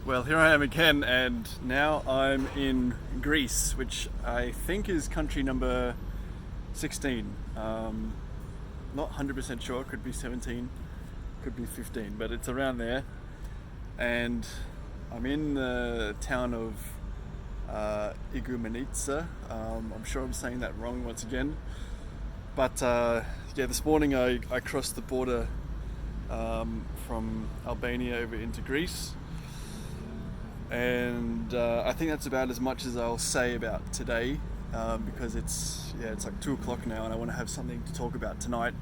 Well, here I am again, and now I'm in Greece, which I think is country number 16. Not 100% sure, could be 17, could be 15, but it's around there. And I'm in the town of Igoumenitsa. I'm sure I'm saying that wrong once again. But this morning I crossed the border from Albania over into Greece. And I think that's about as much as I'll say about today, because it's like 2 o'clock now, and I want to have something to talk about tonight.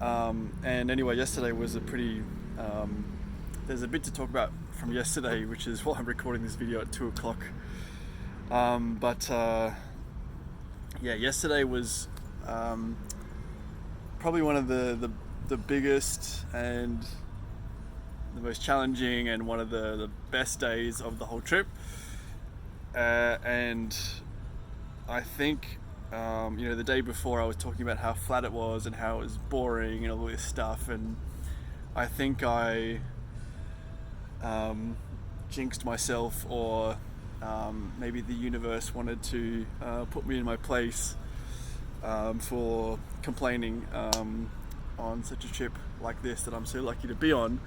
And anyway, yesterday was a pretty. There's a bit to talk about from yesterday, which is why I'm recording this video at 2 o'clock. Yesterday was probably one of the biggest and the most challenging and one of the best days of the whole trip, and I think the day before I was talking about how flat it was and how it was boring and all this stuff, and I think I jinxed myself, or maybe the universe wanted to put me in my place for complaining on such a trip like this that I'm so lucky to be on.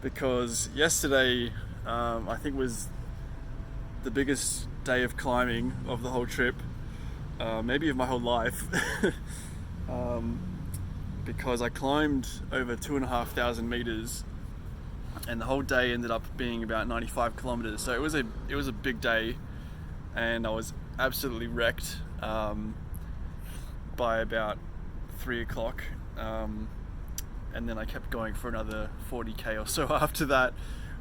Because yesterday, I think, was the biggest day of climbing of the whole trip, maybe of my whole life, because I climbed over 2,500 meters, and the whole day ended up being about 95 kilometers. So it was a big day, and I was absolutely wrecked by about 3 o'clock. And then I kept going for another 40k or so after that,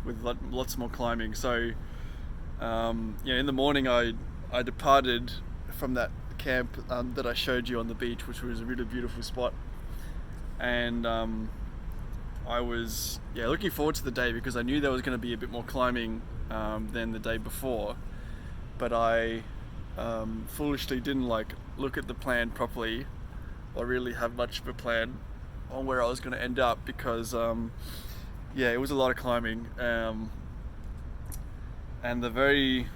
with lots more climbing. So in the morning I departed from that camp that I showed you on the beach, which was a really beautiful spot, and I was looking forward to the day, because I knew there was going to be a bit more climbing than the day before. But I foolishly didn't look at the plan properly, or really have much of a plan on where I was going to end up, because it was a lot of climbing, and not the very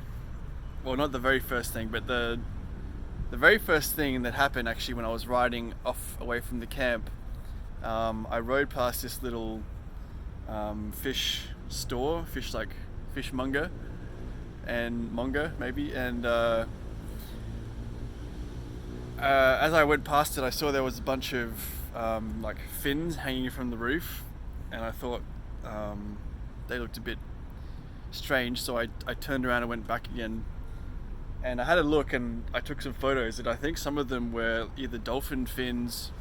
first thing, but the very first thing that happened actually when I was riding off away from the camp, I rode past this little fish monger maybe, and as I went past it, I saw there was a bunch of fins hanging from the roof, and I thought they looked a bit strange, so I turned around and went back again, and I had a look, and I took some photos, and I think some of them were either dolphin fins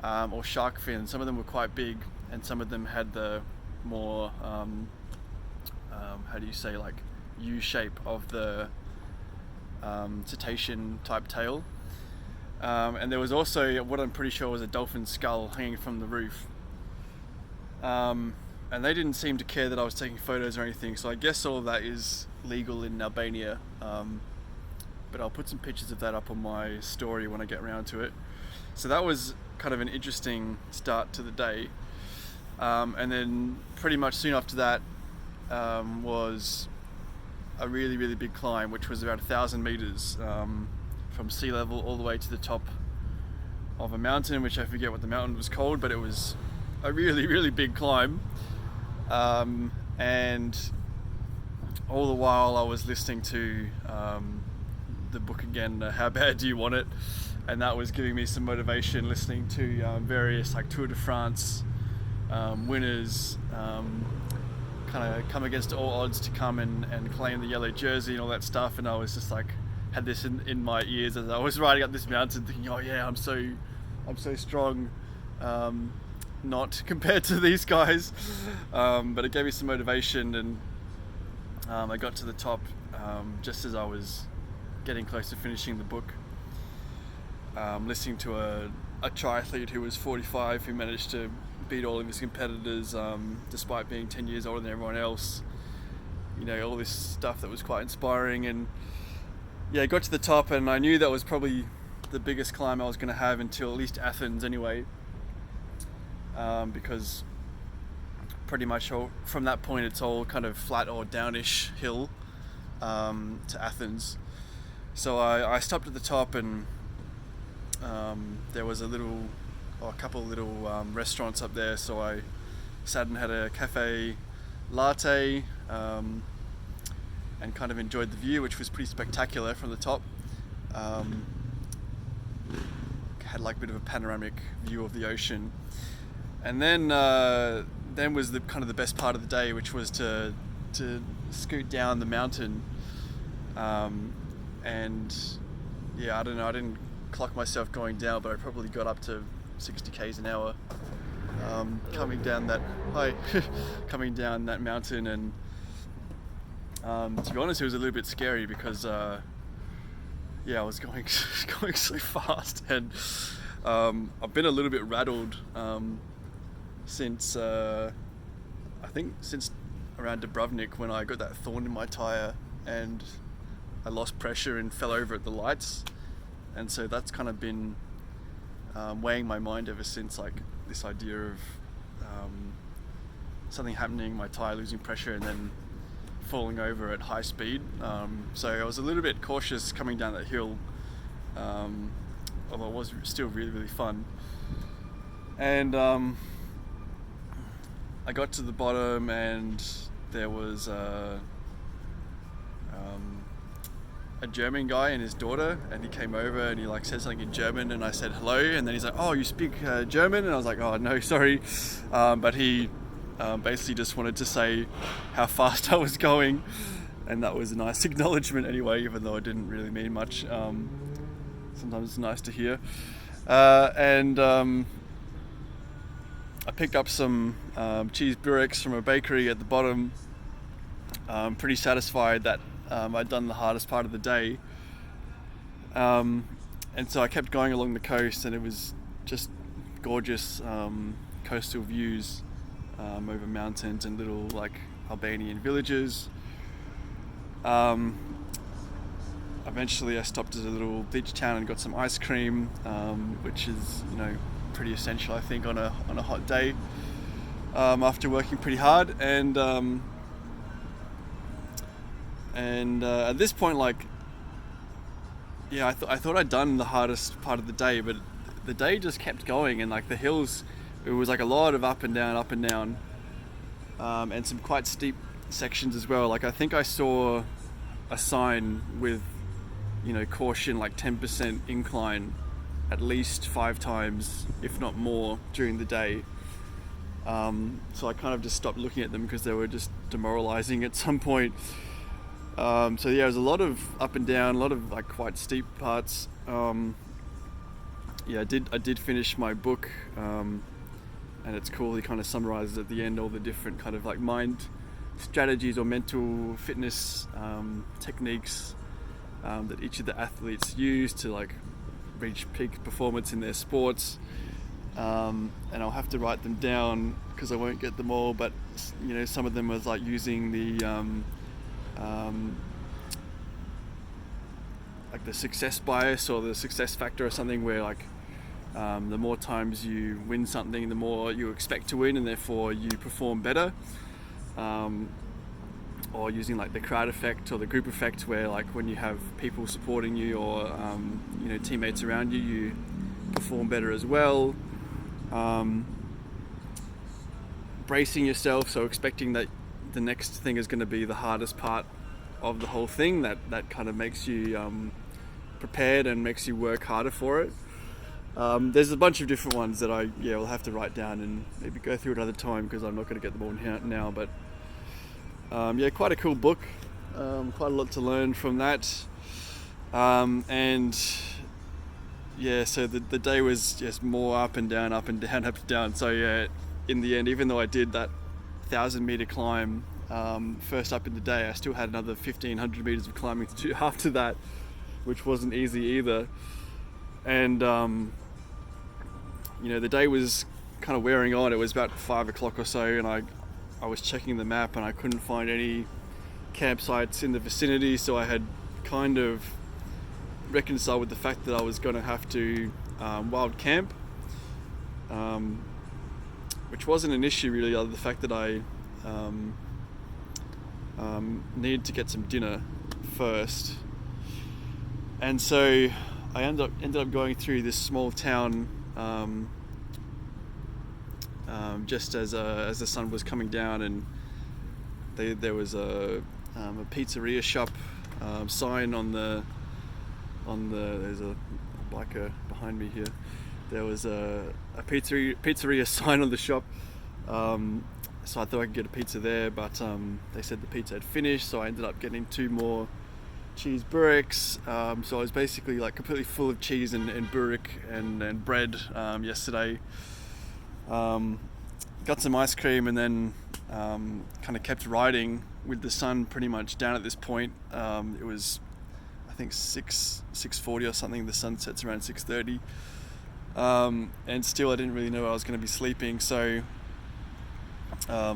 or shark fins. Some of them were quite big, and some of them had the more U shape of the cetacean type tail. And there was also what I'm pretty sure was a dolphin skull hanging from the roof. And they didn't seem to care that I was taking photos or anything, so I guess all of that is legal in Albania. But I'll put some pictures of that up on my story when I get around to it. So that was kind of an interesting start to the day. And then pretty much soon after that was a really, really big climb, which was about 1,000 meters. From sea level all the way to the top of a mountain, which I forget what the mountain was called, but it was a really, really big climb. And all the while I was listening to the book again, How Bad Do You Want It? And that was giving me some motivation, listening to various Tour de France winners kind of come against all odds to come and claim the yellow jersey and all that stuff. And I was just had this in my ears as I was riding up this mountain, thinking, oh yeah, I'm so strong, not compared to these guys, but it gave me some motivation, and I got to the top just as I was getting close to finishing the book, listening to a triathlete who was 45, who managed to beat all of his competitors despite being 10 years older than everyone else. All this stuff that was quite inspiring. And I got to the top, and I knew that was probably the biggest climb I was going to have until at least Athens anyway, because pretty much all from that point. It's all kind of flat or downish hill to Athens. So I stopped at the top, and there was a couple of little restaurants up there. So I sat and had a cafe latte, and kind of enjoyed the view, which was pretty spectacular from the top. Had like a bit of a panoramic view of the ocean, and then was the kind of the best part of the day, which was to scoot down the mountain. And yeah, I don't know, I didn't clock myself going down, but I probably got up to 60 k's an hour coming down that coming down that mountain. And to be honest, it was a little bit scary because I was going so fast, and I've been a little bit rattled since I think since around Dubrovnik, when I got that thorn in my tire and I lost pressure and fell over at the lights. And so that's kind of been weighing my mind ever since, like this idea of something happening, my tire losing pressure and then falling over at high speed. So I was a little bit cautious coming down that hill, although it was still really, really fun. And I got to the bottom, and there was a German guy and his daughter, and he came over and he like said something in German, and I said hello, and then he's like, "Oh, you speak German?" And I was like, "Oh no, sorry," but he basically just wanted to say how fast I was going, and that was a nice acknowledgement anyway, even though it didn't really mean much. Sometimes it's nice to hear. And I picked up some cheese bureks from a bakery at the bottom. Pretty satisfied that I'd done the hardest part of the day. And so I kept going along the coast, and it was just gorgeous coastal views over mountains and little like Albanian villages. Eventually I stopped at a little beach town and got some ice cream, which is, pretty essential, I think, on a hot day after working pretty hard. And at this point, I thought I'd done the hardest part of the day, but the day just kept going, and like the hills, it was like a lot of up and down, and some quite steep sections as well. Like I think I saw a sign with, caution, like 10% incline at least 5 times, if not more, during the day. So I kind of just stopped looking at them because they were just demoralizing at some point. So yeah, it was a lot of up and down, a lot of like quite steep parts. I did finish my book, and it's cool. He kind of summarizes at the end all the different kind of like mind strategies or mental fitness techniques that each of the athletes use to like reach peak performance in their sports. And I'll have to write them down because I won't get them all, but some of them was like using the like the success bias or the success factor or something, where like the more times you win something, the more you expect to win, and therefore you perform better. Or using like the crowd effect or the group effect, where like when you have people supporting you or teammates around you, you perform better as well. Bracing yourself, so expecting that the next thing is going to be the hardest part of the whole thing, that kind of makes you prepared and makes you work harder for it. There's a bunch of different ones that will have to write down and maybe go through another time, because I'm not going to get them all now, but quite a cool book, quite a lot to learn from that. So the day was just more up and down. So yeah, in the end, even though I did that 1,000-meter climb first up in the day, I still had another 1,500 meters of climbing to do after that, which wasn't easy either. And the day was kind of wearing on. It was about 5 o'clock or so, and I was checking the map and I couldn't find any campsites in the vicinity, so I had kind of reconciled with the fact that I was going to have to wild camp. which wasn't an issue really, other than the fact that I needed to get some dinner first. And so I ended up going through this small town just as the sun was coming down, and there was a pizzeria shop sign on the there's a biker behind me here. There was a pizzeria sign on the shop, so I thought I could get a pizza there, but they said the pizza had finished, so I ended up getting 2 more cheese bureks. So I was basically like completely full of cheese and burek and bread yesterday. Got some ice cream, and then kind of kept riding with the sun pretty much down at this point. It was, I think, 6:40 or something. The sun sets around 6:30, and still I didn't really know I was going to be sleeping, so I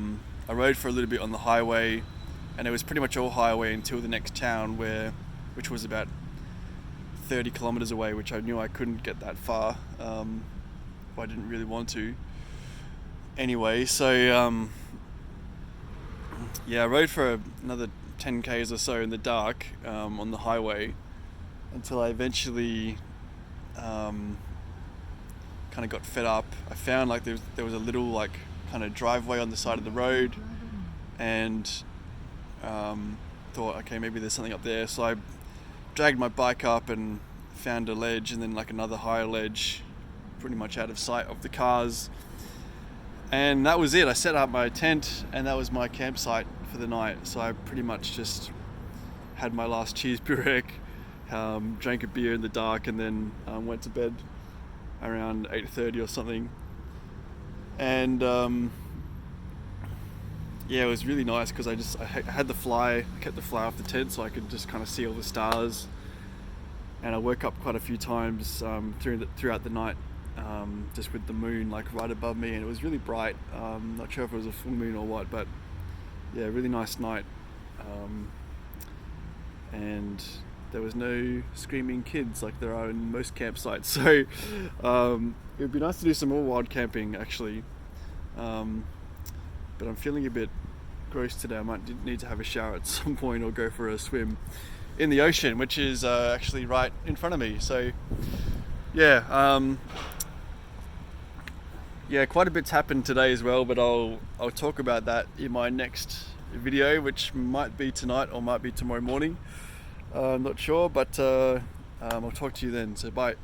rode for a little bit on the highway, and it was pretty much all highway until the next town, which was about 30 kilometers away, which I knew I couldn't get that far if I didn't really want to. Anyway, so I rode for another 10 k's or so in the dark on the highway until I eventually kind of got fed up. I found like there was a little like kind of driveway on the side of the road, and thought, okay, maybe there's something up there. So I dragged my bike up and found a ledge, and then like another higher ledge pretty much out of sight of the cars. And that was it. I set up my tent, and that was my campsite for the night. So I pretty much just had my last cheese burek, drank a beer in the dark, and then went to bed around 8:30 or something. And it was really nice because I had the fly. I kept the fly off the tent so I could just kind of see all the stars. And I woke up quite a few times throughout the night, just with the moon like right above me, and it was really bright. Not sure if it was a full moon or what, but yeah, really nice night. And there was no screaming kids like there are in most campsites, so it would be nice to do some more wild camping actually. But I'm feeling a bit gross today. I might need to have a shower at some point or go for a swim in the ocean, which is actually right in front of me. So quite a bit's happened today as well, but I'll talk about that in my next video, which might be tonight or might be tomorrow morning. I'm not sure, but I'll talk to you then. So bye.